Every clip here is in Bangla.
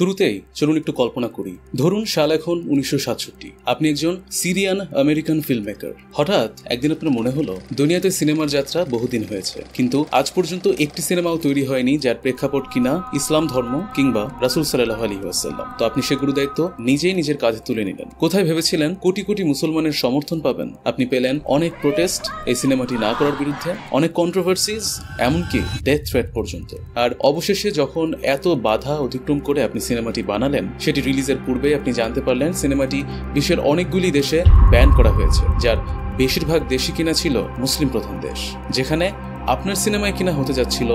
শুরুতেই চলুন একটু কল্পনা করি, ধরুন সাল এখন 1967। আপনি একজন সিরিয়ান আমেরিকান ফিল্ম মেকার। হঠাৎ একদিন আপনার মনে হলো দুনিয়াতে সিনেমার যাত্রা বহুদিন হয়েছে, কিন্তু আজ পর্যন্ত একটি সিনেমাও তৈরি হয়নি যার প্রেক্ষাপট কিনা ইসলাম ধর্ম কিংবা রাসূল সাল্লাল্লাহু আলাইহি ওয়াসাল্লাম। তো আপনি সে গুরু দায়িত্ব নিজেই নিজের কাঁধে তুলে নিলেন। কোথায় ভেবেছিলেন কোটি কোটি মুসলমানের সমর্থন পাবেন, আপনি পেলেন অনেক প্রোটেস্ট এই সিনেমাটি না করার বিরুদ্ধে, অনেক কন্ট্রোভার্সিজ, এমনকি ডেথ থ্রেট পর্যন্ত। আর অবশেষে যখন এত বাধা অতিক্রম করে আপনি সিনেমাটি বানালেন, সেটি রিলিজের পূর্বে আপনি জানতে পারলেন সিনেমাটি বিশ্বের অনেকগুলি দেশে ব্যান করা হয়েছে, যার বেশিরভাগ দেশই কিনা ছিল মুসলিম প্রধান দেশ, যেখানে আপনার সিনেমায় কিনা হতে যাচ্ছিল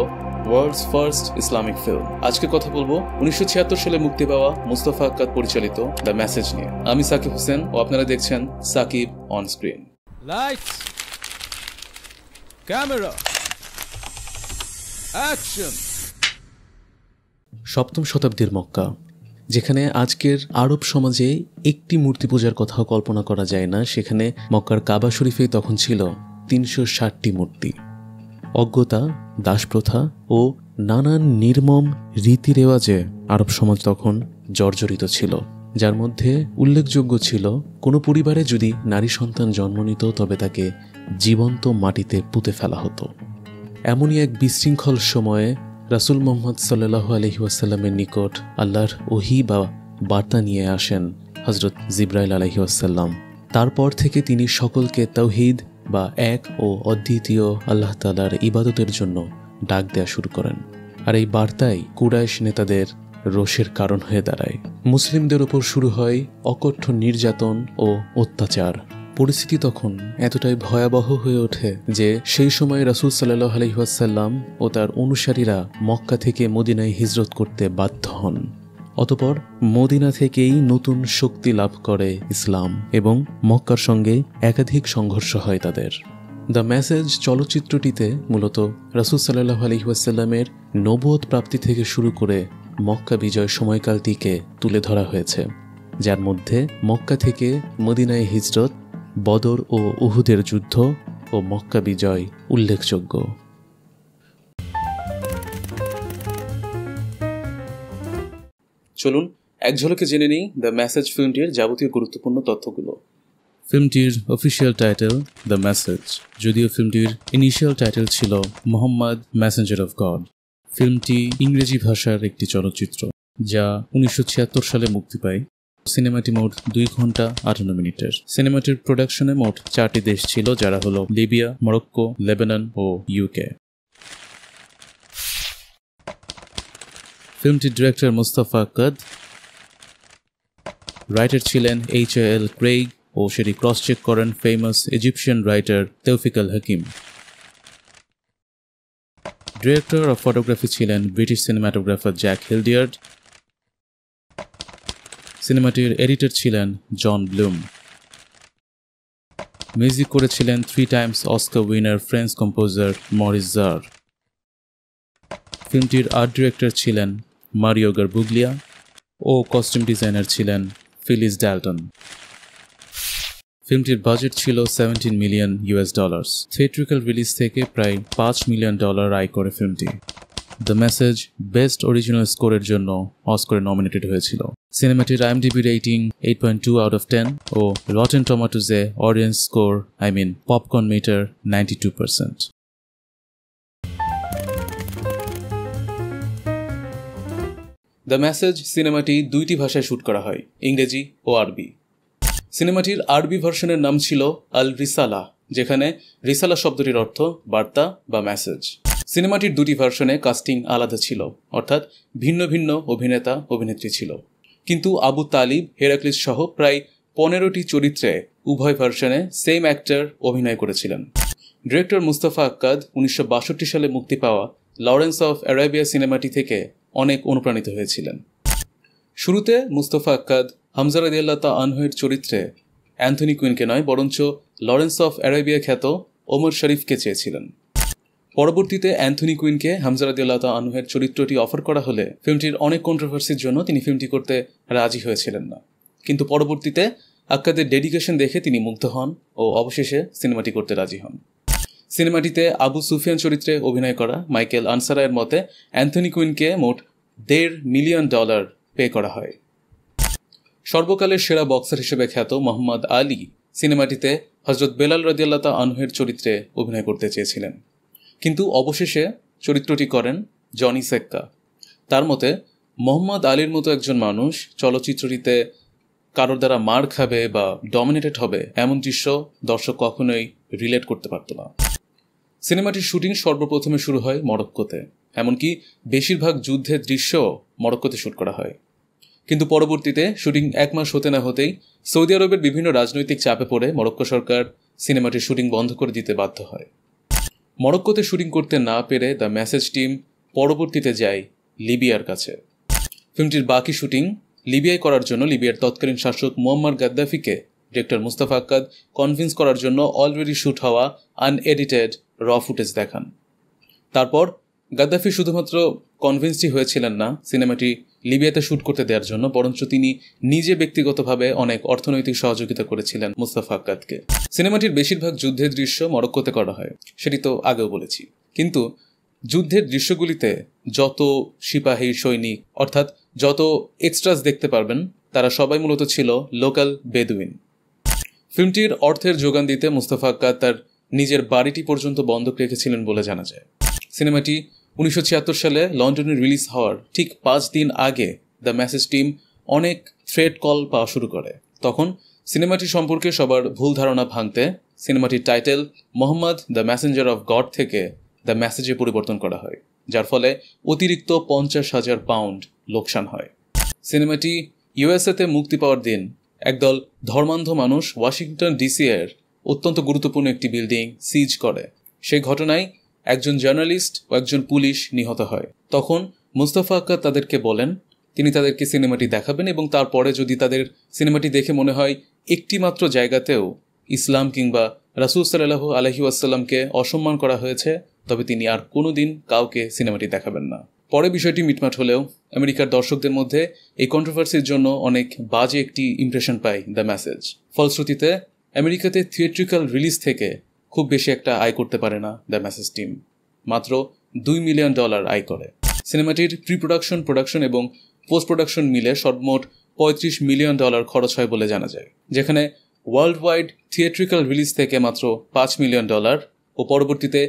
ওয়ার্ল্ডস ফার্স্ট ইসলামিক ফিল্ম। আজকে কথা বলবো 1976 সালে মুক্তি পাওয়া মুস্তাফা আক্কাদ পরিচালিত দ্য মেসেজ নিয়ে। আমি সাকিব হোসেন ও আপনারা দেখছেন Shakib on screen. Lights, camera, action. সপ্তম শতাব্দীর মক্কা, যেখানে আজকের আরব সমাজে একটি মূর্তি পূজার কথাও কল্পনা করা যায় না, সেখানে মক্কার কাবা শরীফে তখন ছিল 360টি মূর্তি। অজ্ঞতা, দাসপ্রথা ও নানান নির্মম রীতি রেওয়াজে আরব সমাজ তখন জর্জরিত ছিল, যার মধ্যে উল্লেখযোগ্য ছিল কোনো পরিবারে যদি নারী সন্তান জন্ম নিত তবে তাকে জীবন্ত মাটিতে পুঁতে ফেলা হতো। এমনই এক বিশৃঙ্খল সময়ে রাসূল মুহাম্মদ সাল্লাল্লাহু আলাইহি ওয়াসাল্লামের নিকট আল্লাহর ওহী বা বার্তা নিয়ে আসেন হযরত জিবরাইল আলাইহি ওয়াসাল্লাম। তারপর থেকে তিনি সকলকে তাওহীদ বা এক ও অদ্বিতীয় আল্লাহ তাআলার ইবাদতের জন্য ডাক দেয়া শুরু করেন। আর এই বার্তাই কুরাইশ নেতাদের রোষের কারণ হয়ে দাঁড়ায়। মুসলিমদের ওপর শুরু হয় অকথ্য নির্যাতন ও অত্যাচার। পরিস্থিতি তখন এতটাই ভয়াবহ হয়ে ওঠে যে সেই সময় রাসূল সাল্লাল্লাহু আলাইহি ওয়াসাল্লাম ও তার অনুসারীরা মক্কা থেকে মদিনায় হিজরত করতে বাধ্য হন। অতঃপর মদিনা থেকেই নতুন শক্তি লাভ করে ইসলাম এবং মক্কার সঙ্গে একাধিক সংঘর্ষ হয় তাদের। দ্য মেসেজ চলচ্চিত্রটিতে মূলত রাসূল সাল্লাল্লাহু আলাইহি ওয়াসাল্লামের নবুয়ত প্রাপ্তি থেকে শুরু করে মক্কা বিজয় সময়কালটিকে তুলে ধরা হয়েছে, যার মধ্যে মক্কা থেকে মদিনায় হিজরত, বদর ও উহুদের যুদ্ধ ও মক্কা বিজয় উল্লেখযোগ্য। চলুন এক ঝলকে জেনে নিই দ্য মেসেজ ফিল্মটির যাবতীয় গুরুত্বপূর্ণ তথ্যগুলো। ফিল্মটির অফিসিয়াল টাইটেল দ্য মেসেজ, যদিও ফিল্মটির ইনিশিয়াল টাইটেল ছিল মোহাম্মদ মেসেঞ্জার অফ গড। ফিল্মটি ইংরেজি ভাষার একটি চলচ্চিত্র যা 1976 সালে মুক্তি পায়। সিনেমাটি মোট 2 ঘন্টা 58 মিনিটের। সিনেমাটির প্রোডাকশনে মোট 4টি দেশ ছিল, যারা হলো লিবিয়া, মরক্কো, লেবানন ও ইউকে। ফিল্মটির ডিরেক্টর মুস্তাফা আক্কাদ, রাইটার ছিলেন H.A.L. ক্রেইগ ও সেটি ক্রস চেক করেন famous Egyptian writer Tawfiq al Hakim. Director of photography ছিলেন ব্রিটিশ সিনেমাটোগ্রাফার জ্যাক হিলডিয়ার্ড। সিনেমাটির এডিটর ছিলেন জন ব্লুম। মিউজিক করেছিলেন 3 times Oscar winner French composer Maurice Jarre. ফিল্মটির আর্ট ডিরেক্টর ছিলেন মারিও গারবুগলিয়া ও কস্টিউম ডিজাইনার ছিলেন ফিলিস ডালটন। ফিল্মটির বাজেট ছিল $17 মিলিয়ন। থিয়েট্রিক্যাল রিলিজ থেকে প্রায় $5 মিলিয়ন আয় করে ফিল্মটি। দ্য মেসেজ বেস্ট অরিজিনাল স্কোরের জন্য অস্কারে নমিনেটেড হয়েছিল। সিনেমাটির IMDb রেটিং 8.2 আউট অফ 10 ও রটেন টমেটোজে audience score popcorn meter 92%। The message সিনেমাটি 2টি ভাষায় শুট করা হয়, ইংরেজি ও আরবি। সিনেমাটির আরবি ভার্সনের নাম ছিল আল রিসালা, যেখানে রিসালা শব্দটির অর্থ বার্তা বা মেসেজ। সিনেমাটির 2টি ভার্সনে কাস্টিং আলাদা ছিল, অর্থাৎ ভিন্ন ভিন্ন অভিনেতা অভিনেত্রী ছিল, কিন্তু আবু তালিব, হেরাক্লিস সহ প্রায় 15টি চরিত্রে উভয় ভার্সনে সেম অ্যাক্টর অভিনয় করেছিলেন। ডিরেক্টর মুস্তাফা আক্কাদ 1962 সালে মুক্তি পাওয়া লরেন্স অফ অ্যারাবিয়া সিনেমাটি থেকে অনেক অনুপ্রাণিত হয়েছিলেন। শুরুতে মুস্তাফা আক্কাদ হামজা রাদিয়াল্লাহু তাআলা আনহুর চরিত্রে অ্যান্থনি কুইনকে নয়, বরঞ্চ লরেন্স অফ অ্যারাবিয়া খ্যাত ওমর শরীফকে চেয়েছিলেন। পরবর্তীতে অ্যান্থনি কুইনকে হামজা রাদিয়াল্লাহু তাআলা আনহুর চরিত্রটি অফার করা হলে ফিল্মটির অনেক কন্ট্রোভার্সির জন্য তিনি ফিল্মটি করতে রাজি হয়েছিলেন না, কিন্তু পরবর্তীতে আক্কাদের ডেডিকেশন দেখে তিনি মুগ্ধ হন ও অবশেষে সিনেমাটি করতে রাজি হন। সিনেমাটিতে আবু সুফিয়ান চরিত্রে অভিনয় করা মাইকেল আনসারায়ের মতে অ্যান্থনি কুইনকে মোট $1.5 মিলিয়ন পে করা হয়। সর্বকালের সেরা বক্সার হিসেবে খ্যাত মোহাম্মদ আলী সিনেমাটিতে হযরত বেলাল রাদিয়াল্লাহু তাআলা আনহুর চরিত্রে অভিনয় করতে চেয়েছিলেন, কিন্তু অবশেষে চরিত্রটি করেন জনি সেক্কা। তার মতে মোহাম্মদ আলীর মতো একজন মানুষ চলচ্চিত্রটিতে কারোর দ্বারা মার খাবে বা ডমিনেটেড হবে এমন দৃশ্য দর্শক কখনোই রিলেট করতে পারত না। সিনেমাটির শুটিং সর্বপ্রথমে শুরু হয় মরক্কোতে, এমনকি বেশিরভাগ যুদ্ধের দৃশ্য মরক্কোতে শ্যুট করা হয়। কিন্তু পরবর্তীতে শুটিং 1 মাস হতে না হতেই সৌদি আরবের বিভিন্ন রাজনৈতিক চাপে পড়ে মরক্কো সরকার সিনেমাটির শুটিং বন্ধ করে দিতে বাধ্য হয়। মরক্কোতে শুটিং করতে না পেরে দ্য মেসেজ টিম পরবর্তীতে যায় লিবিয়ার কাছে। ফিল্মটির বাকি শুটিং লিবিয়ায় করার জন্য লিবিয়ার তৎকালীন শাসক মুয়াম্মার গাদ্দাফিকে ডিরেক্টর মুস্তাফা আক্কাদ কনভিন্স করার জন্য অলরেডি শ্যুট হওয়া আনএডিটেড র ফুটেজ দেখান। তারপর গাদ্দাফি শুধুমাত্র কনভিন্সই হয়েছিলেন না সিনেমাটি লিবিয়াতে শ্যুট করতে দেওয়ার জন্য, বরঞ্চ তিনি নিজে ব্যক্তিগতভাবে অনেক অর্থনৈতিক সহযোগিতা করেছিলেন মুস্তাফা আক্কাদকে। সিনেমাটির বেশিরভাগ যুদ্ধের দৃশ্য মরক্কোতে করা হয়, সেটি তো আগেও বলেছি। কিন্তু যুদ্ধের দৃশ্যগুলিতে যত সিপাহী সৈনিক অর্থাৎ যত এক্সট্রাস দেখতে পারবেন তারা সবাই মূলত ছিল লোকাল বেদুইন। ফিল্মটির অর্থের যোগান দিতে মুস্তাফা আক্কাদ তার নিজের বাড়িটি পর্যন্ত বন্ধক রেখেছিলেন বলে জানা যায়। সিনেমাটি 1976 সালে লন্ডনে রিলিজ হওয়ার ঠিক 5 দিন আগে দ্য মেসেজ টিম অনেক থ্রেড কল পাওয়া শুরু করে। তখন সিনেমাটি সম্পর্কে সবার ভুল ধারণা ভাঙতে সিনেমাটির title Mohammad the Messenger of god থেকে দ্য মেসেজে পরিবর্তন করা হয়, যার ফলে অতিরিক্ত 50,000 পাউন্ড লোকসান হয়। সিনেমাটি ইউএসএতে মুক্তি পাওয়ার দিন একদল ধর্মান্ধ মানুষ ওয়াশিংটন ডিসি এর অত্যন্ত গুরুত্বপূর্ণ একটি বিল্ডিং সিজ করে। সেই ঘটনায় একজন জার্নালিস্ট ও একজন পুলিশ নিহত হয়। তখন মুস্তাফা আক্কাদ তাদেরকে বলেন তিনি তাদেরকে সিনেমাটি দেখাবেন এবং তারপরে যদি তাদের সিনেমাটি দেখে মনে হয় একটি মাত্র জায়গাতেও ইসলাম কিংবা রাসূল সাল্লাল্লাহু আলাইহি ওয়াসাল্লামকে অসম্মান করা হয়েছে তবে তিনি আর কোনোদিন কাউকে সিনেমাটি দেখাবেন না। পরে বিষয়টি মিটমাট হলেও আমেরিকার দর্শকদের মধ্যে এই কন্ট্রোভার্সির জন্য অনেক বাজে একটি ইমপ্রেশন পায় দ্য মেসেজ। ফলশ্রুতিতে আমেরিকাতে থিয়েট্রিক্যাল রিলিজ থেকে খুব বেশি একটা আয় করতে পারে না দ্য মেসেজ টিম, মাত্র $2 মিলিয়ন আয় করে। সিনেমাটির প্রি প্রোডাকশন, প্রোডাকশন এবং পোস্ট প্রোডাকশন মিলে সর্বমোট $35 মিলিয়ন খরচ হয় বলে জানা যায়, যেখানে ওয়ার্ল্ড ওয়াইড থিয়েট্রিক্যাল রিলিজ থেকে মাত্র $5 মিলিয়ন ও পরবর্তীতে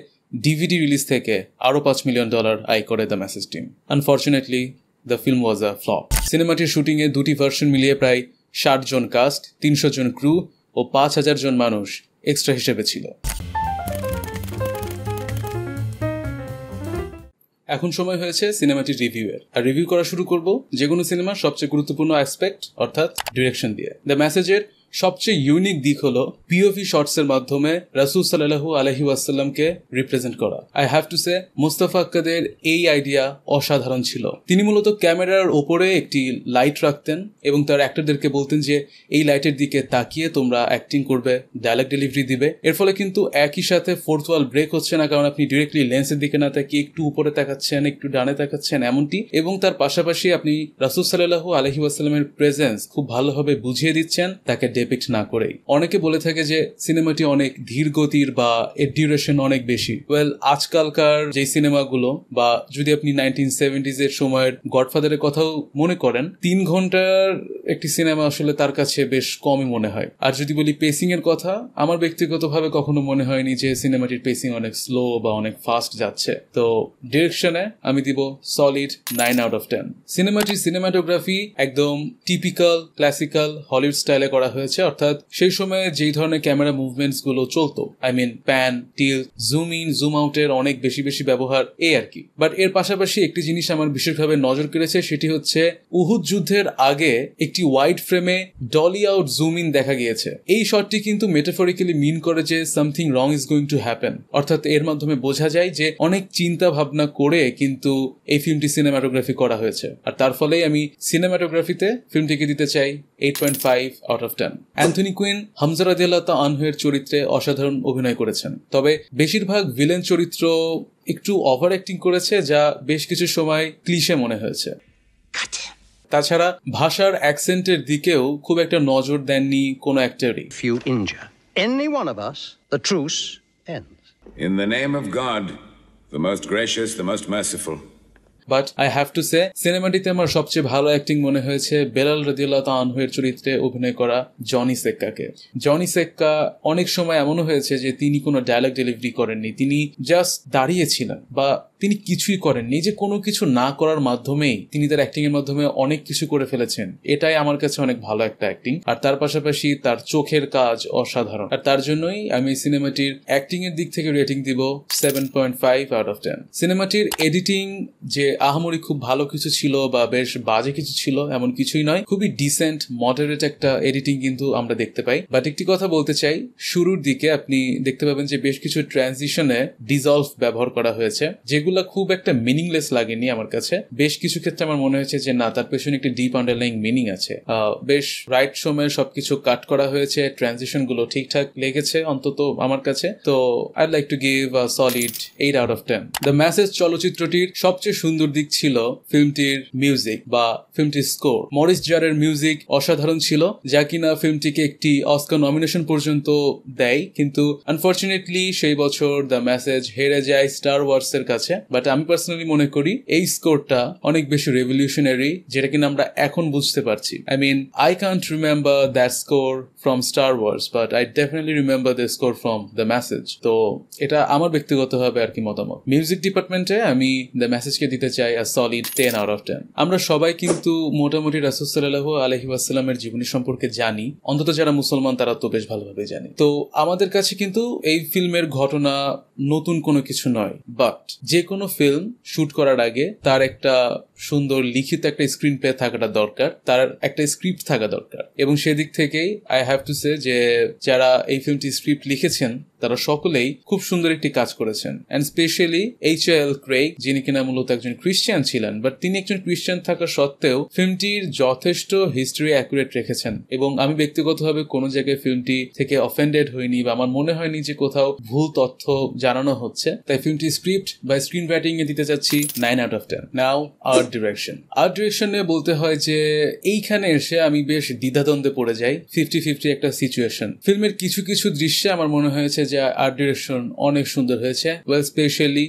ডিভিডি রিলিজ থেকে আরও $5 মিলিয়ন আয় করে the message team. Unfortunately the film was a flop. সিনেমাটির শুটিংয়ে 2টি ভার্সন মিলিয়ে প্রায় 60 জন কাস্ট, 300 জন ক্রু ও 5,000 জন মানুষ এক্সট্রা হিসেবে ছিল। এখন সময় হয়েছে সিনেমাটির রিভিউয়ের। আর রিভিউ করা শুরু করব যে কোনো সিনেমার সবচেয়ে গুরুত্বপূর্ণ অ্যাসপেক্ট অর্থাৎ ডিরেকশন দিয়ে। দ্য মেসেজের সবচেয়ে ইউনিক দিক হলো পিওভি শর্টসের মাধ্যমে রাসূল সাল্লাল্লাহু আলাইহি ওয়াসাল্লামকে রিপ্রেজেন্ট করা। I have to say Mustafa আক্কাদের এই আইডিয়া অসাধারণ ছিল। তিনি মূলত ক্যামেরার ওপরে একটি লাইট রাখতেন এবং তার অ্যাক্টরদেরকে বলতেন যে এই লাইটের দিকে তাকিয়ে তোমরা অ্যাক্টিং করবে, ডায়লগ ডেলিভারি দিবে। এর ফলে কিন্তু একই সাথে ফোর্থ ওয়াল ব্রেক হচ্ছে না, কারণ আপনি ডিরেক্টলি লেন্সের দিকে না তাকিয়ে একটু উপরে তাকাচ্ছেন, একটু ডানে তাকাচ্ছেন এমনটি, এবং তার পাশাপাশি আপনি রাসূল সাল্লাল্লাহু আলাইহি ওয়াসাল্লামের প্রেজেন্স খুব ভালোভাবে বুঝিয়ে দিচ্ছেন তাকে ডেপিক্ট না করেই। অনেকে বলে থাকে যে সিনেমাটি অনেক ধীর গতির বা এর ডিউরেশন অনেক বেশি। ওয়েল, আজকালকার যে সিনেমাগুলো বা যদি আপনি 1970s এর সময়ের গডফাদারের কথাও মনে করেন, 3 ঘন্টার একটি সিনেমা আসলে তার কাছে বেশ কমই মনে হয়। আর যদি বলি পেসিং এর কথা, আমার ব্যক্তিগতভাবে কখনো মনে হয়নি যে সিনেমাটির পেসিং অনেক স্লো বা অনেক ফাস্ট যাচ্ছে। তো ডিরেকশনে আমি দিব সলিড 9 আউট অফ 10। সিনেমাটির সিনেমাটোগ্রাফি একদম টিপিক্যাল ক্লাসিক্যাল হলিউড স্টাইলে করা হয়েছে, অর্থাৎ সেই সময়ে যেই ধরনের ক্যামেরা মুভমেন্টস গুলো চলতো, I mean pan, tilt, zoom in, zoom আউটের অনেক বেশি ব্যবহার, এই আর কি। বাট এর পাশাপাশি একটি জিনিস আমার বিশেষভাবে নজর কেড়েছে, সেটি হচ্ছে উহুদ যুদ্ধের আগে একটি ওয়াইড ফ্রেমে ডলি আউট জুম ইন দেখা গিয়েছে। এই শটটি কিন্তু মেটাফরিক্যালি মিন করে যে something wrong is going to happen, অর্থাৎ এর মাধ্যমে বোঝা যায় যে অনেক চিন্তা ভাবনা করে কিন্তু এই ফিল্মটি সিনেমাটোগ্রাফি করা হয়েছে। আর তার ফলেই আমি সিনেমাটোগ্রাফিতে ফিল্মটিকে দিতে চাই 8.5 out of 10। Anthony queen Hamza রাদিয়াল্লাহু তাআলা আনহুর চরিত্রে অসাধারণ অভিনয় করেছেন, তবে বেশিরভাগ ভিলেন চরিত্র একটু ওভার অ্যাক্টিং করেছে, যা বেশ কিছু সময় ক্লিশে মনে হয়েছে। তাছাড়া ভাষার অ্যাকসেন্টের দিকেও খুব একটা নজর দেননি কোনো অ্যাক্টরই। If you injure any one of us, the truce ends. In the name of God, the most gracious, the most merciful. But I have to say সিনেমাটিতে আমার সবচেয়ে ভালো অ্যাক্টিং মনে হয়েছে বেলাল রাদিয়াল্লাহু তাআলা আনহুর চরিত্রে অভিনয় করা জনি সেক্কাকে। জনি সেক্কা অনেক সময় এমনও হয়েছে যে তিনি কোনো ডায়লগ ডেলিভারি করেননি, তিনি জাস্ট দাঁড়িয়েছিলেন বা তিনি কিছুই করেননি, যে কোনো কিছু না করার মাধ্যমেই তিনি তার অ্যাক্টিং এর মাধ্যমে অনেক কিছু করে ফেলেছেন। এটাই আমার কাছে অনেক ভালো একটা অ্যাক্টিং। আর তার পাশাপাশি তার চোখের কাজ অসাধারণ। আর তার জন্যই আমি এই সিনেমাটির অ্যাক্টিং এর দিক থেকে রেটিং দিব 7.5 আউট অফ 10। সিনেমাটির এডিটিং যে আহামরি খুব ভালো কিছু ছিল বা বেশ বাজে কিছু ছিল এমন কিছুই নয়, খুবই ডিসেন্ট মডারেট একটা এডিটিং কিন্তু আমরা দেখতে পাই। বাট একটি কথা বলতে চাই, শুরুর দিকে আপনি দেখতে পাবেন যে বেশ কিছু ট্রানজিশনে ডিজলভ ব্যবহার করা হয়েছে, যেগুলো খুব একটা মিনিংলেস লাগেনি আমার কাছে। বেশ কিছু ক্ষেত্রে আমার মনে হয়েছে যে না, তার পেছনে একটি ডিপ আন্ডারলাইং মিনিং আছে। বেশ রাইট সময়ে সবকিছু কাট করা হয়েছে, ট্রানজিশন গুলো ঠিকঠাক লেগেছে অন্তত আমার কাছে। তো I like to give a solid 8 out of 10। The message চলচ্চিত্রটির সবচেয়ে সুন্দর দিক ছিল ফিল্মটির মিউজিক বা ফিল্মটির স্কোর। মরিস জারের মিউজিক অসাধারণ ছিল, যা কিনা ফিল্মটিকে একটি অস্কার নমিনেশন পর্যন্ত দেয়। কিন্তু আনফরচুনেটলি সেই বছর দ্য মেসেজ হেরে যায় স্টার ওয়ার্স এর কাছে। বাট আমি পার্সোনালি মনে করি এই স্কোরটা অনেক বেশি রেভলিউশনারি, যেটা কিনা আমরা এখন বুঝতে পারছি। I mean, I can't remember that score from Star Wars, but I definitely remember the score from the Message. তো এটা আমার ব্যক্তিগতভাবে আর কি মতামত। মিউজিক ডিপার্টমেন্টে আমি দ্য মেসেজকে দিতে চাই আ সলিড 10 আউট অফ 10। আমরা সবাই কিন্তু মোটামুটি রাসূল সাল্লাল্লাহু আলাইহি ওয়াসাল্লামের জীবনী সম্পর্কে জানি, অন্তত যারা মুসলমান তারা তো বেশ ভালোভাবে জানি। তো আমাদের কাছে কিন্তু এই ফিল্মের ঘটনা নতুন কোনো কিছু নয়, বাট যে কোনো ফিল্ম শুট করার আগে তার একটা সুন্দর লিখিত একটা স্ক্রিন প্লে থাকাটা দরকার, তার একটা স্ক্রিপ্ট থাকা দরকার। এবং সেদিক থেকেই আই হ্যাভ টু সে যে যারা এই ফিল্মটি স্ক্রিপ্ট লিখেছেন তারা সকলেই খুব সুন্দর একটি কাজ করেছেন। And specially H.L.. ক্রেইগ, যিনি কিনা মূলত একজন খ্রিস্টান ছিলেন, বাট তিনি একজন খ্রিস্টান থাকা সত্ত্বেও ফিল্মটির যথেষ্ট হিস্ট্রি অ্যাকুরেট রেখেছেন। এবং আমি ব্যক্তিগতভাবে কোনো জায়গায় ফিল্মটি থেকে অফেন্ডেড হইনি বা আমার মনে হয়নি যে কোথাও ভুল তথ্য জানানো হচ্ছে। তাই ফিল্মটি স্ক্রিপ্ট বা স্ক্রিন রাইটিং এ দিতে চাচ্ছি 9 out of 10। Now art direction. Art ডিরেকশনে বলতে হয় যে এইখানে এসে আমি বেশ দ্বিধাদ্বন্দ্বে পড়ে যাই। 50-50 একটা সিচুয়েশন। ফিল্মের কিছু কিছু দৃশ্যে আমার মনে হয়েছে যে আর্ট ডিরেকশন অনেক সুন্দর হয়েছে। ওয়েল, স্পেশালি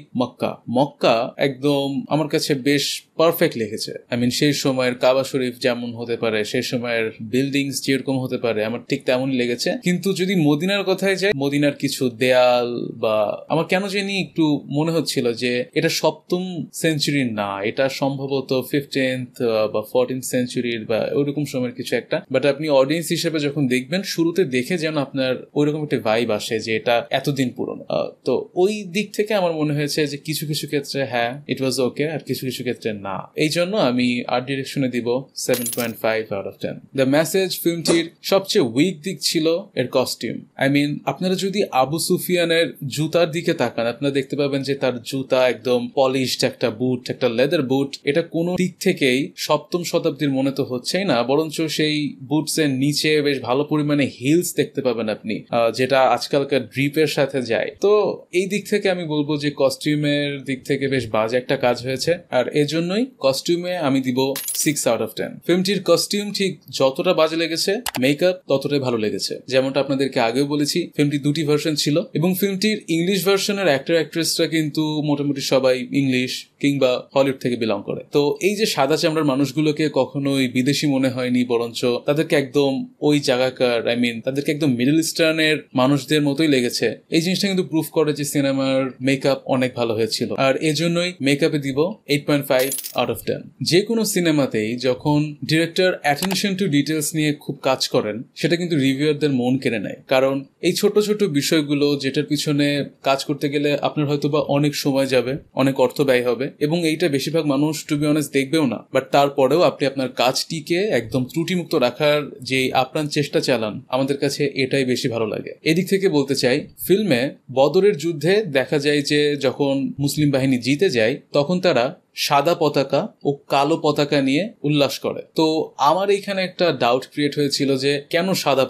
মক্কা একদম আমার কাছে বেশ পারফেক্ট লেগেছে। আই মিন, সেই সময়ের কাবা শরীফ যেমন হতে পারে, সেই সময়ের বিল্ডিংস যেরকম হতে পারে, আমার ঠিক তেমনই লেগেছে। কিন্তু যদি মদিনার কথায় যাই, মদিনার কিছু দেয়াল বা আমার কেন জানি একটু মনে হচ্ছিল যে এটা 7ম সেঞ্চুরির না, এটা সম্ভবত 15th বা 14th সেঞ্চুরির বা ওইরকম সময়ের কিছু একটা। বাট আপনি অডিয়েন্স হিসেবে যখন দেখবেন, শুরুতে দেখে যেন আপনার ওইরকম একটা ভাইব আসে যে এটা এতদিন পুরনো। তো ওই দিক থেকে আমার মনে হয়েছে যে কিছু কিছু ক্ষেত্রে হ্যাঁ ইট ওয়াজ ওকে, আর কিছু কিছু ক্ষেত্রে না। এই জন্য আমি আর্ট ডিরেকশনে দিব 7.5 আউট অফ 10। দ্য মেসেজ ফিল্মটির সবচেয়ে উইক দিক ছিল এর কস্টিউম। আই মিন, আপনারা যদি আবু সুফিয়ানের জুতার দিকে তাকান, আপনারা দেখতে পাবেন যে তার জুতা একদম পলিশড একটা বুট, একটা লেদার বুট। এটা কোনো দিক থেকেই 7ম শতাব্দীর মনে তো হচ্ছেই না, বরঞ্চ সেই বুটস এর নিচে বেশ ভালো পরিমাণে হিলস দেখতে পাবেন আপনি, যেটা আজকালকার ড্রিপের সাথে যায়। তো এই দিক থেকে আমি বলবো যে কস্টিউমের দিক থেকে বেশ বাজে একটা কাজ হয়েছে। আর এজন্যই কস্টিউমে আমি দিব 6 আউট অফ 10। ফিল্মটির কস্টিউম ঠিক যতটা বাজে লেগেছে, মেকআপ ততটাই ভালো লেগেছে। যেমনটা আপনাদেরকে আগেও বলেছি, ফিল্মটি 2টি ভার্সন ছিল এবং ফিল্মটির ইংলিশ ভার্সনের অ্যাক্টর অ্যাক্ট্রেসরা কিন্তু মোটামুটি সবাই ইংলিশ কিংবা হলিউড থেকে বিলং করে। তো এই যে সাদা চামড়ার মানুষগুলোকে কখনোই বিদেশি মনে হয়নি, বরঞ্চ তাদেরকে একদম ওই জায়গাকার, আই মিন তাদেরকে একদম মিডল ইস্টার্নের মানুষদের মতোই লেগেছে। এই জিনিসটা কিন্তু প্রুফ করে যে সিনেমার মেকআপ অনেক ভালো হয়েছিল। আর এজন্যই মেকআপে দিব 8.5 আউট অফ 10। যে কোনো সিনেমাতেই যখন ডিরেক্টর অ্যাটেনশন টু ডিটেলস নিয়ে খুব কাজ করেন, সেটা কিন্তু রিভিউয়ারদের মন কেড়ে নেয়। কারণ এই ছোট ছোট বিষয়গুলো যেটার পিছনে কাজ করতে গেলে আপনার হয়তো বা অনেক সময় যাবে, অনেক অর্থ ব্যয় হবে এবং এইটা বেশিরভাগ মানুষ টু বি অনেস্ট দেখবেও না। বাট তারপরেও আপনি আপনার কাজটিকে একদম ত্রুটিমুক্ত রাখার যে আপ্রাণ চেষ্টা চালান, আমাদের কাছে এটাই বেশি ভালো লাগে। এদিক থেকে বলতে চাই, ফিল্মে বদরের যুদ্ধে দেখা যায় যে যখন মুসলিম বাহিনী জিতে যায়, তখন তারা সাদা পতাকা ও কালো পতাকা নিয়ে উল্লাস করে। তো আমার এইখানে একটা ডাউট ক্রিয়েট হয়েছিল যে কেন সাদা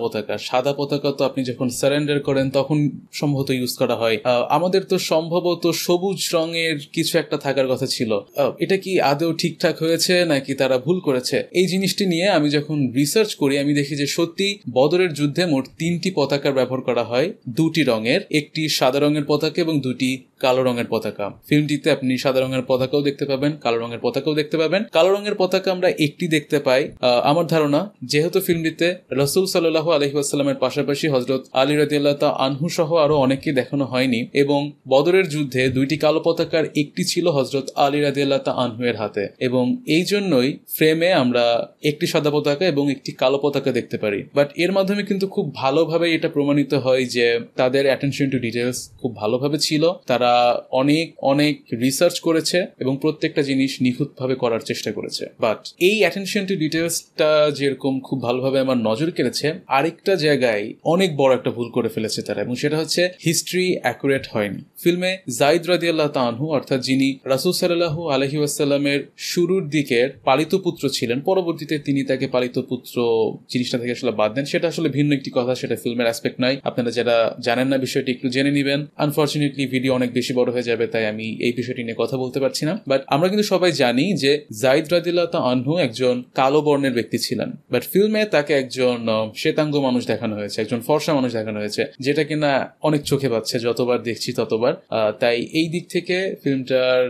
পতাকা তো আপনি যখন সারেন্ডার করেন তখন সম্ভবত ইউজ করা হয়। আমাদের তো সম্ভবত সবুজ রঙের কিছু একটা থাকার কথা ছিল। এটা কি আদৌ ঠিকঠাক হয়েছে নাকি তারা ভুল করেছে? এই জিনিসটি নিয়ে আমি যখন রিসার্চ করি, আমি দেখি যে সত্যি বদরের যুদ্ধে মোট 3টি পতাকার ব্যবহার করা হয়, 2টি রঙের, একটি সাদা রঙের পতাকা এবং 2টি কালো রঙের পতাকা। ফিল্মটিতে আপনি সাদা রঙের পতাকাও দেখতে পাবেন পাবেন, কালো রঙের পতাকাও দেখতে পাবেন। কালো রঙের পতাকা আমরা একটি দেখতে পাই, আমার ধারণা যেহেতু ফিল্মটিতে রাসূল সাল্লাল্লাহু আলাইহি ওয়াসাল্লামের পাশাপাশি হযরত আলী রাদিয়াল্লাহু তাআলা আনহু সহ আরো অনেকেই দেখানো হয়নি, এবং বদরের যুদ্ধে দুইটি কালো পতাকার একটি ছিল হযরত আলী রাদিয়াল্লাহু তাআলা আনহু এর হাতে, এবং এই জন্যই ফ্রেমে আমরা একটি সাদা পতাকা এবং একটি কালো পতাকা দেখতে পারি। বাট এর মাধ্যমে কিন্তু খুব ভালোভাবে এটা প্রমাণিত হয় যে তাদের অ্যাটেনশন টু ডিটেলস খুব ভালোভাবে ছিল, তারা অনেক অনেক রিসার্চ করেছে এবং প্রত্যেকটা জিনিস নিখুঁতভাবে করার চেষ্টা করেছে। বাট এই অ্যাটেনশন টু ডিটেলসটা যেরকম খুব ভালোভাবে আমার নজর কেড়েছে, আরেকটা জায়গায় অনেক বড় একটা ভুল করে ফেলেছে তারা, এবং সেটা হচ্ছে হিস্ট্রি অ্যাকুরেট হয়নি। ফিল্মে যায়েদ রাদিয়াল্লাহু তাআলা আনহু অর্থাৎ যিনি রাসূল সাল্লাল্লাহু আলাইহি ওয়াসাল্লামের শুরুর দিকের পালিত পুত্র ছিলেন, পরবর্তীতে তিনি তাকে পালিত পুত্র জিনিসটা থেকে আসলে বাদ দেন, সেটা আসলে ভিন্ন একটি কথা, সেটা ফিল্মের অ্যাসপেক্ট নয়। আপনারা যারা জানেন না বিষয়টি একটু জেনে নেবেন। আনফরচুনেটলি ভিডিও অনেক বেশি বড় হয়ে যাবে, তাই আমি এই বিষয়টি নিয়ে কথা বলতে পারছি না। বাট আমরা কিন্তু সবাই জানি যে যায়েদ রাদিয়াল্লাহু তাআলা আনহু একজন কালো বর্ণের ব্যক্তি ছিলেন, বাট ফিল্মে তাকে একজন শ্বেতাঙ্গ মানুষ দেখানো হয়েছে, একজন ফর্সা মানুষ দেখানো হয়েছে, যেটা কিনা অনেক চোখে পাচ্ছে যতবার দেখছি ততবার। তাই এই দিক থেকে ফিল্মটার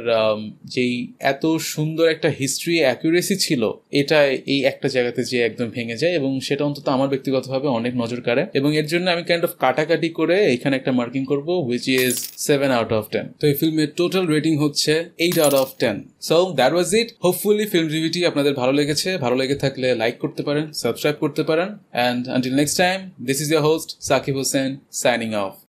যেই এত সুন্দর একটা হিস্ট্রি অ্যাকুরেসি ছিল, এটা এই একটা জায়গাতে যে একদম ভেঙে যায়, এবং সেটা অন্তত আমার ব্যক্তিগতভাবে অনেক নজর কাড়ে, এবং এর জন্য আমি কাইন্ড অফ কাটাকাটি করে এখানে একটা মার্কিং করবো, হুইচ ইজ 7 out of 10। তো এই ফিল্মের টোটাল রেটিং হচ্ছে 8 out of 10। So that was it. Hopefully film রিভিউটি আপনাদের ভালো লেগেছে। ভালো লেগে থাকলে লাইক করতে পারেন, সাবস্ক্রাইব করতে পারেন, and until next time, this is your host Shakib Hossain, signing of.